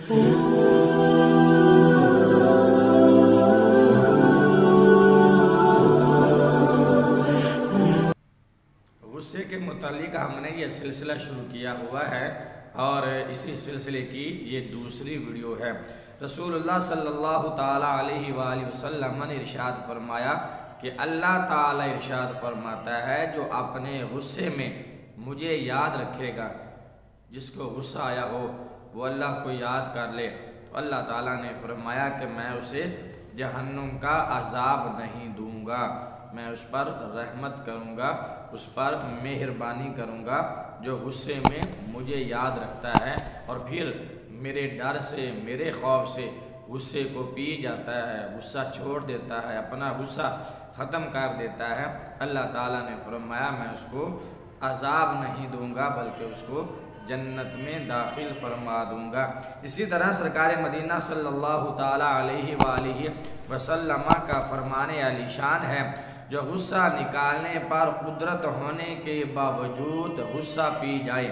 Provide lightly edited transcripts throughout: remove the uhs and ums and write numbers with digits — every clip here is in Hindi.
गुस्से के मुतालिक हमने ये सिलसिला शुरू किया हुआ है और इसी सिलसिले की ये दूसरी वीडियो है। रसूलुल्लाह सल्लल्लाहु ताला अलैहि वसल्लम ने इरशाद फरमाया कि अल्लाह ताला इरशाद फरमाता है, जो अपने गुस्से में मुझे याद रखेगा, जिसको गुस्सा आया हो वो अल्लाह को याद कर ले, तो अल्लाह ताला ने फरमाया कि मैं उसे जहन्नुम का अजाब नहीं दूंगा, मैं उस पर रहमत करूंगा, उस पर मेहरबानी करूंगा। जो गुस्से में मुझे याद रखता है और फिर मेरे डर से, मेरे खौफ से गुस्से को पी जाता है, गुस्सा छोड़ देता है, अपना गुस्सा ख़त्म कर देता है, अल्लाह ताला ने फरमाया मैं उसको अजाब नहीं दूंगा बल्कि उसको जन्नत में दाखिल फरमा दूंगा। इसी तरह सरकार मदीना सल्लल्लाहु ताला अलैहि वसल्लम का फरमाने आलीशान है, जो गुस्सा निकालने पर कुदरत होने के बावजूद गुस्सा पी जाए,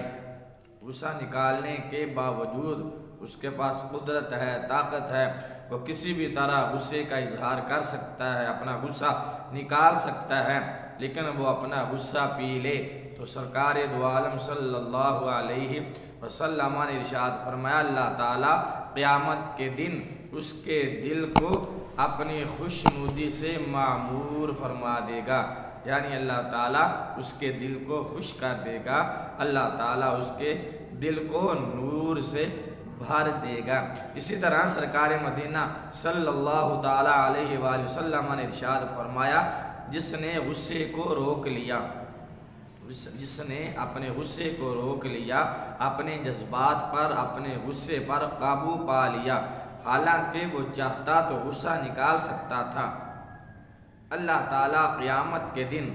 गुस्सा निकालने के बावजूद उसके पास कुदरत है, ताकत है, वो किसी भी तरह गुस्से का इजहार कर सकता है, अपना गुस्सा निकाल सकता है, लेकिन वो अपना गुस्सा पी ले तो सरकार दो आलम सल्लल्लाहु अलैहि वसल्लम ने इरशाद फरमाया, अल्लाह ताला क़यामत के दिन उसके दिल को अपनी खुशनुदी से मामूर फरमा देगा, यानी अल्लाह ताला उसके दिल को खुश कर देगा, अल्लाह ताला उसके दिल को नूर से भर देगा। इसी तरह सरकार मदीना सल्लल्लाहु ताला अलैहि वसल्लम ने इरशाद फरमाया, जिसने गुस्से को रोक लिया, जिसने अपने गुस्से को रोक लिया, अपने जज्बात पर, अपने गुस्से पर काबू पा लिया, हालांकि वो चाहता तो गुस्सा निकाल सकता था, अल्लाह ताला क़यामत के दिन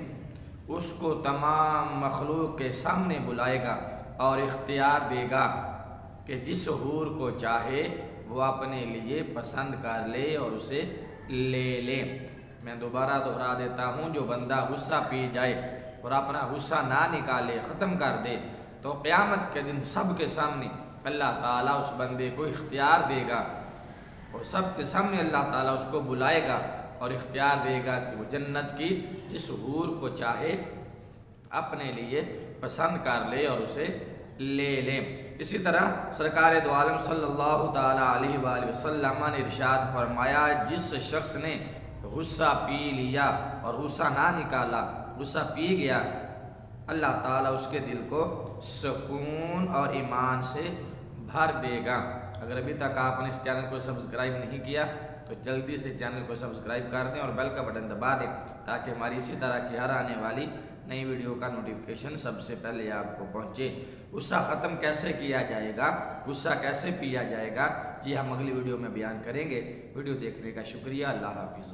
उसको तमाम मखलूक के सामने बुलाएगा और इख्तियार देगा कि जिस हूर को चाहे वो अपने लिए पसंद कर ले और उसे ले ले। मैं दोबारा दोहरा देता हूँ, जो बंदा गुस्सा पी जाए और अपना गुस्सा ना निकाले, ख़त्म कर दे, तो क़यामत के दिन सब के सामने अल्लाह ताला उस बंदे को इख्तियार देगा और सब के सामने अल्लाह ताला उसको बुलाएगा और इख्तियार देगा कि वो जन्नत की जिस हूर को चाहे अपने लिए पसंद कर ले और उसे ले ले। इसी तरह सरकार दो आलम सल्लल्लाहु ताला अलैहि वसल्लम ने इरशाद फरमाया, जिस शख्स ने गुस्सा पी लिया और गुस्सा ना निकाला, गुस्सा पी गया, अल्लाह ताला उसके दिल को सुकून और ईमान से भर देगा। अगर अभी तक आपने इस चैनल को सब्सक्राइब नहीं किया तो जल्दी से चैनल को सब्सक्राइब कर दें और बेल का बटन दबा दें, ताकि हमारी इसी तरह की हर आने वाली नई वीडियो का नोटिफिकेशन सबसे पहले आपको पहुंचे। गुस्सा ख़त्म कैसे किया जाएगा, गुस्सा कैसे पिया जाएगा, जी हम अगली वीडियो में बयान करेंगे। वीडियो देखने का शुक्रिया। अल्लाह हाफिज़।